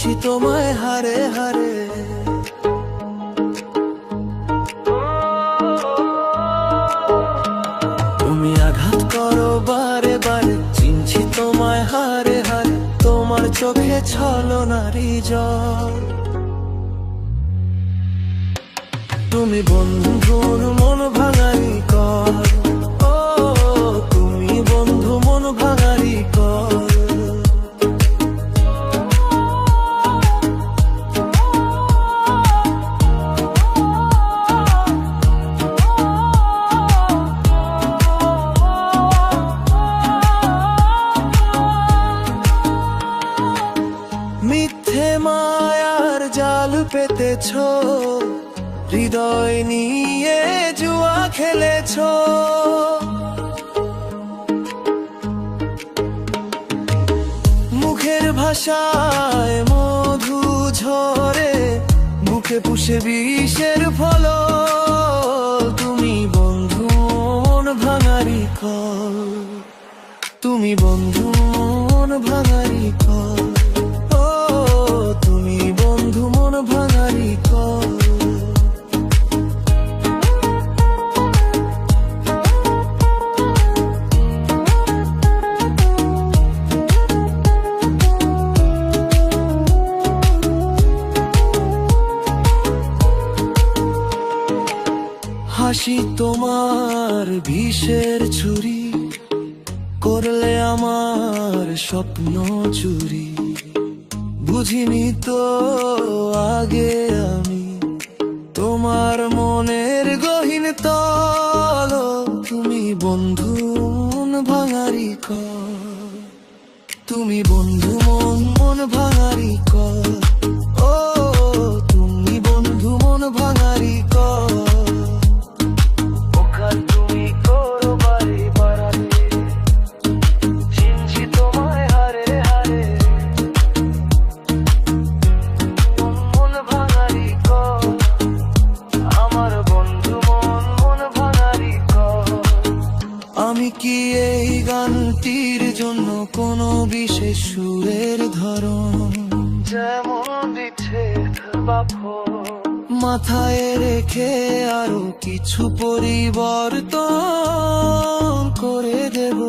চিনছি তোমায় হারে হারে। তুমি আঘাত করো বারে বারে, চিনছি তোমায় হারে হারে। তোমার চোখে ছলনারই জল। তুমি বন্ধুর মন ভাঙারি কর, ও তুমি বন্ধু মন ভাঙারি কর। মিথ্যে মায়ার জাল পেতেছো, হৃদয় নিয়ে জুয়া খেলেছো। মুখের ভাষায় মধু ঝরে, বুকে পুষে বিষের ফল। তুমি বন্ধু মন ভাঙারি কর, তুমি বন্ধু মন ভাঙারি কর, ও তুমি বন্ধু মন ভাঙারি কর। হাসি তোমার বিষের ছুরি, করলে আমার স্বপ্ন চুরি। বুঝিনি তো আগে আমি তোমার মনের গহীন তল। তুমি বন্ধু মন ভাঙারি কর, তুমি বন্ধু মন ভাঙারি কর, ও তুমি বন্ধু মন ভাঙারি কর। আমি কি এই গানটির জন্য কোনো বিশেষ সুরের ধরন, যেমন বিচ্ছেদ বা মাথায় রেখে আরো কিছু পরিবর্তন করে দেব।